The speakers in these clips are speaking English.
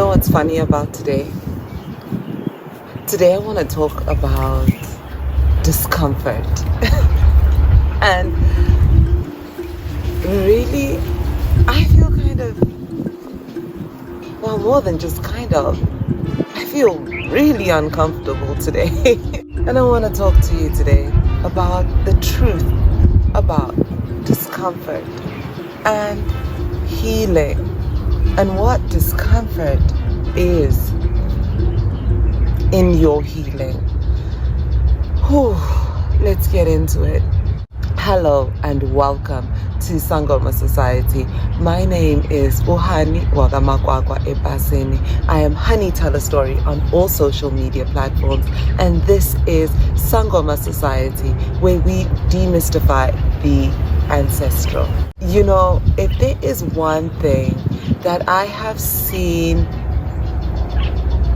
know what's funny about today? Today I want to talk about discomfort. And really, I feel more than just I feel really uncomfortable today. And I want to talk to you today about the truth about discomfort and healing and what discomfort is in your healing. Whew, let's get into it. Hello and welcome to Sangoma Society. My name is Uhani Wagamakwakwa Epaseni. I am Honey Tell a Story on all social media platforms, and this is Sangoma Society, where we demystify the ancestral. You know, if there is one thing that I have seen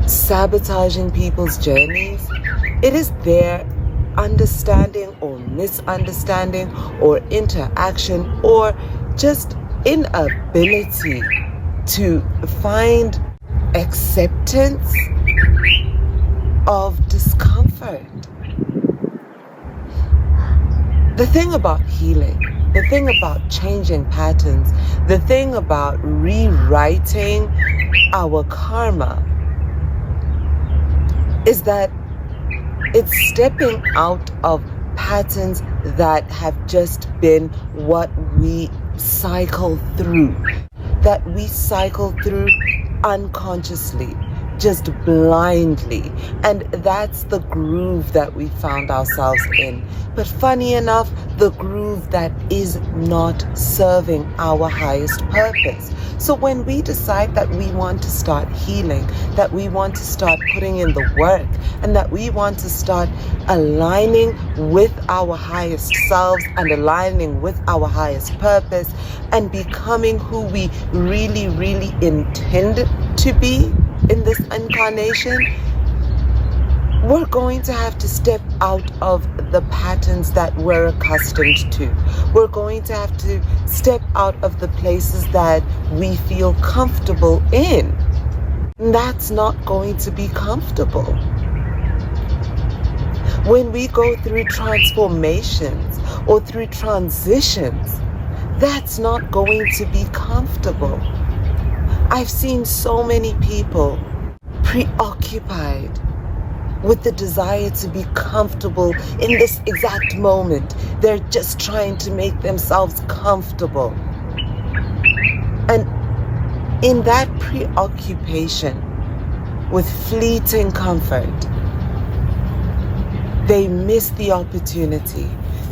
sabotaging people's journeys, it is their understanding or misunderstanding or interaction or just inability to find acceptance of discomfort. The thing about healing, the thing about changing patterns, the thing about rewriting our karma is that it's stepping out of patterns that have just been what we cycle through, unconsciously, just blindly. And that's the groove that we found ourselves in. But funny enough, the groove that is not serving our highest purpose. So when we decide that we want to start healing, that we want to start putting in the work, and that we want to start aligning with our highest selves and aligning with our highest purpose and becoming who we really, really intend to be in this incarnation, we're going to have to step out of the patterns that we're accustomed to. We're going to have to step out of the places that we feel comfortable in. That's not going to be comfortable. When we go through transformations or through transitions, that's not going to be comfortable. I've seen so many people preoccupied with the desire to be comfortable in this exact moment. They're just trying to make themselves comfortable. And in that preoccupation with fleeting comfort, they miss the opportunity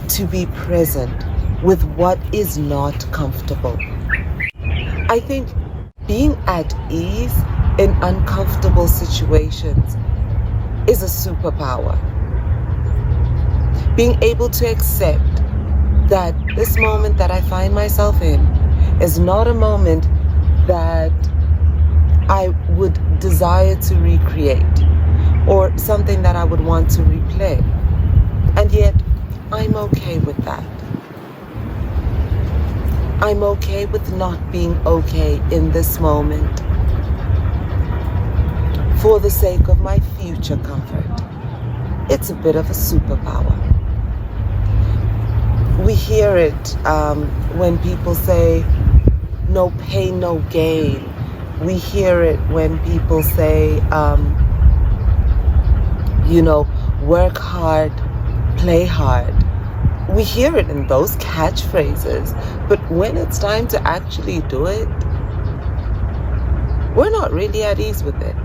to be present with what is not comfortable. I think being at ease in uncomfortable situations is a superpower. Being able to accept that this moment that I find myself in is not a moment that I would desire to recreate or something that I would want to replay. And yet, I'm okay with that. I'm okay with not being okay in this moment for the sake of my future comfort. It's a bit of a superpower. We hear it when people say, no pain, no gain. We hear it when people say, work hard, play hard. We hear it in those catchphrases, but when it's time to actually do it, we're not really at ease with it.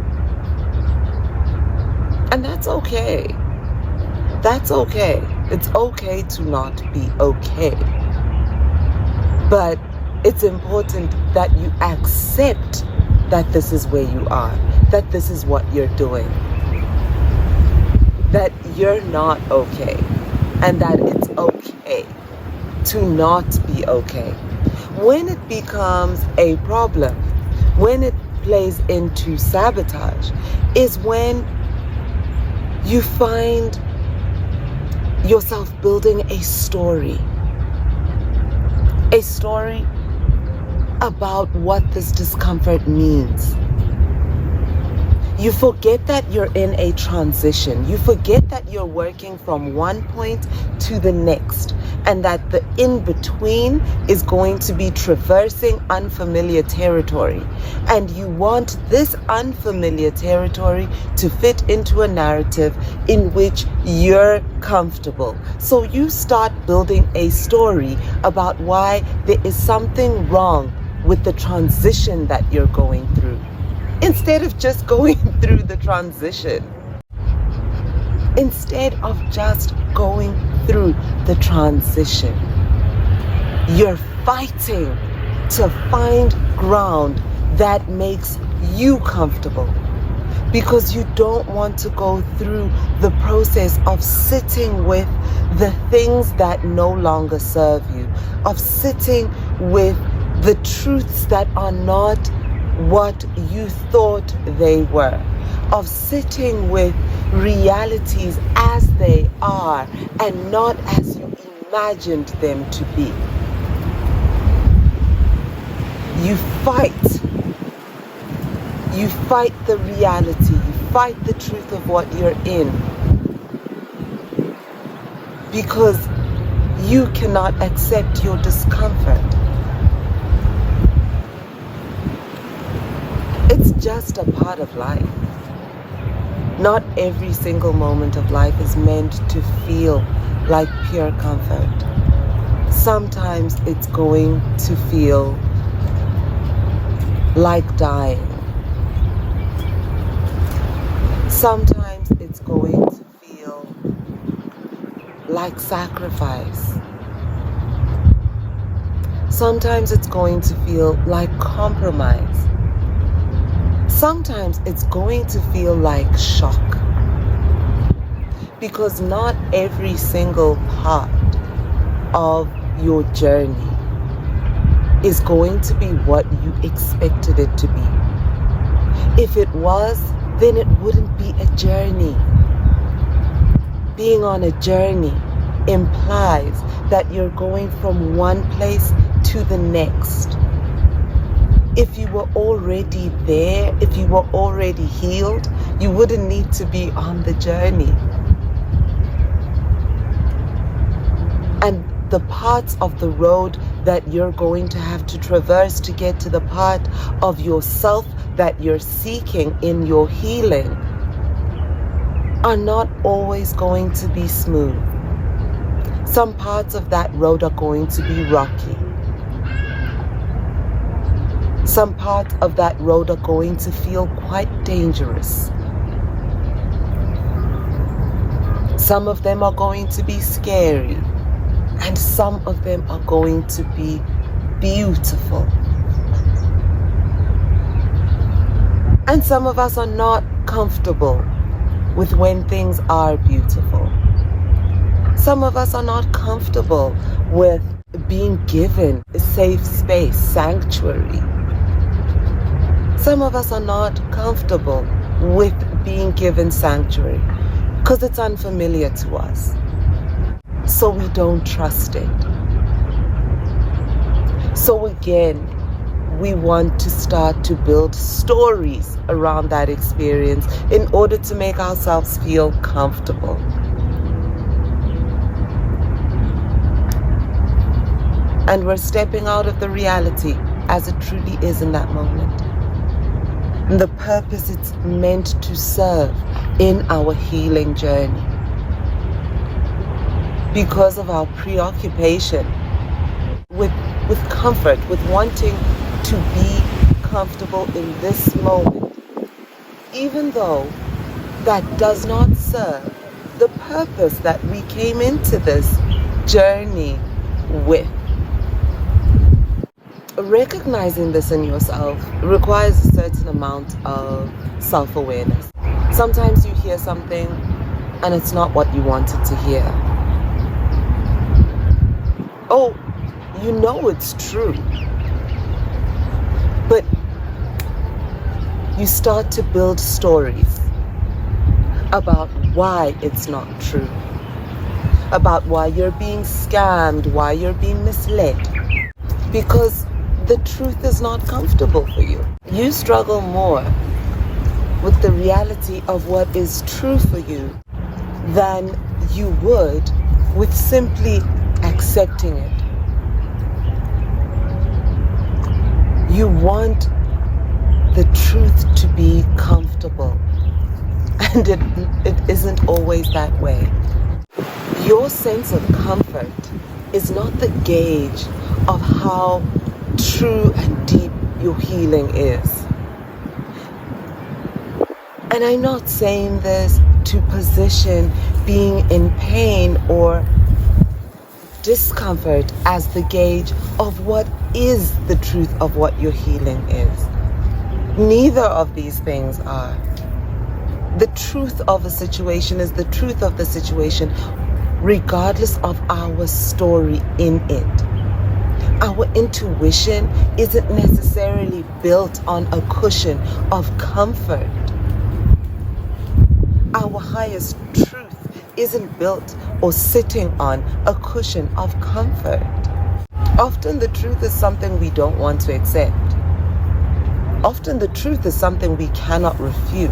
And that's okay. That's okay. It's okay to not be okay. But it's important that you accept that this is where you are, that this is what you're doing, that you're not okay, and that it's okay to not be okay. When it becomes a problem, when it plays into sabotage, is when you find yourself building a story about what this discomfort means. You forget that you're in a transition. You forget that you're working from one point to the next, and that the in-between is going to be traversing unfamiliar territory. And you want this unfamiliar territory to fit into a narrative in which you're comfortable. So you start building a story about why there is something wrong with the transition that you're going through, instead of just going through the transition. Instead of just going through the transition, you're fighting to find ground that makes you comfortable, because you don't want to go through the process of sitting with the things that no longer serve you, of sitting with the truths that are not what you thought they were, of sitting with realities as they are and not as you imagined them to be. You fight the reality, you fight the truth of what you're in, because you cannot accept your discomfort. It's just a part of life. Not every single moment of life is meant to feel like pure comfort. Sometimes it's going to feel like dying. Sometimes it's going to feel like sacrifice. Sometimes it's going to feel like compromise. Sometimes it's going to feel like shock, because not every single part of your journey is going to be what you expected it to be. If it was, then it wouldn't be a journey. Being on a journey implies that you're going from one place to the next. If you were already there, if you were already healed, you wouldn't need to be on the journey. And the parts of the road that you're going to have to traverse to get to the part of yourself that you're seeking in your healing are not always going to be smooth. Some parts of that road are going to be rocky. Some parts of that road are going to feel quite dangerous. Some of them are going to be scary, and some of them are going to be beautiful. And some of us are not comfortable with when things are beautiful. Some of us are not comfortable with being given a safe space, sanctuary. Some of us are not comfortable with being given sanctuary because it's unfamiliar to us. So we don't trust it. So again, we want to start to build stories around that experience in order to make ourselves feel comfortable. And we're stepping out of the reality as it truly is in that moment. And the purpose it's meant to serve in our healing journey. Because of our preoccupation with comfort, with wanting to be comfortable in this moment, even though that does not serve the purpose that we came into this journey with. Recognizing this in yourself requires a certain amount of self-awareness. Sometimes you hear something and it's not what you wanted to hear. Oh, you know it's true. But you start to build stories about why it's not true. About why you're being scammed, why you're being misled. Because the truth is not comfortable for you. You struggle more with the reality of what is true for you than you would with simply accepting it. You want the truth to be comfortable, and it isn't always that way. Your sense of comfort is not the gauge of how true and deep your healing is. And I'm not saying this to position being in pain or discomfort as the gauge of what is the truth of what your healing is. Neither of these things are. The truth of a situation is the truth of the situation, regardless of our story in it. Our intuition isn't necessarily built on a cushion of comfort. Our highest truth isn't built or sitting on a cushion of comfort. Often the truth is something we don't want to accept. Often the truth is something we cannot refute.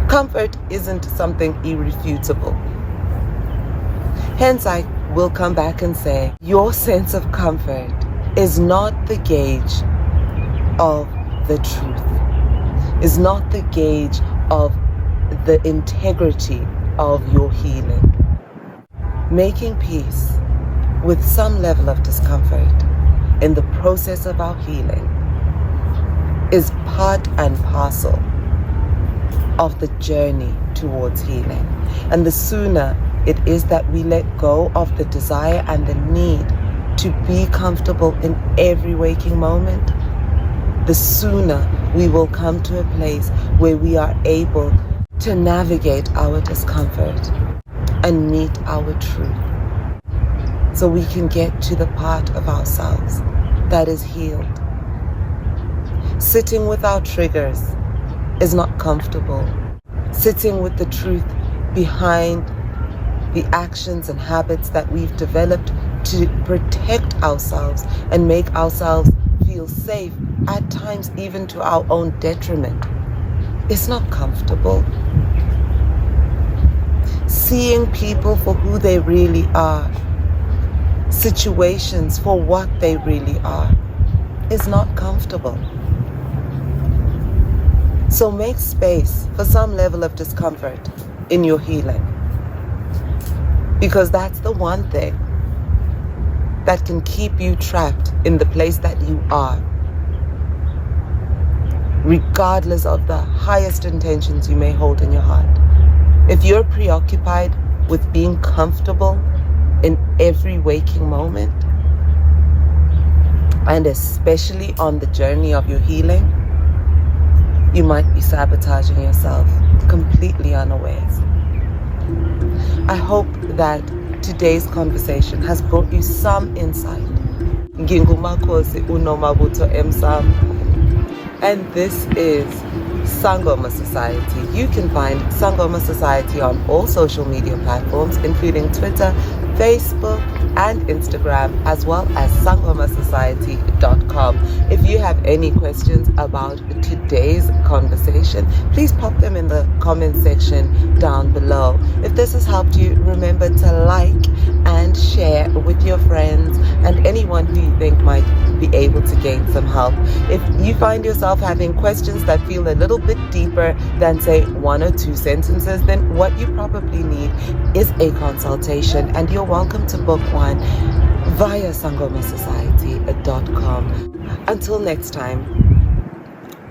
Comfort isn't something irrefutable. Hence, I will come back and say, your sense of comfort is not the gauge of the truth, is not the gauge of the integrity of your healing. Making peace with some level of discomfort in the process of our healing is part and parcel of the journey towards healing. And the sooner it is that we let go of the desire and the need to be comfortable in every waking moment, the sooner we will come to a place where we are able to navigate our discomfort and meet our truth, so we can get to the part of ourselves that is healed. Sitting with our triggers is not comfortable. Sitting with the truth behind the actions and habits that we've developed to protect ourselves and make ourselves feel safe, at times even to our own detriment, is not comfortable. Seeing people for who they really are, situations for what they really are, is not comfortable. So make space for some level of discomfort in your healing, because that's the one thing that can keep you trapped in the place that you are, regardless of the highest intentions you may hold in your heart. If you're preoccupied with being comfortable in every waking moment, and especially on the journey of your healing, you might be sabotaging yourself completely unawares. I hope that today's conversation has brought you some insight. Ngingumakhosi uNomabuto Emsam, and this is Sangoma Society. You can find Sangoma Society on all social media platforms, including Twitter, Facebook, and Instagram, as well as sangomasociety.com. If you have any questions about today's conversation, please pop them in the comment section down below. If this has helped you, remember to like and share with your friends and anyone who you think might be able to gain some help. If you find yourself having questions that feel a little bit deeper than, say, one or two sentences, then what you probably need is a consultation, and you're welcome to book one via sangomasociety.com. Until next time,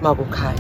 Mabukai.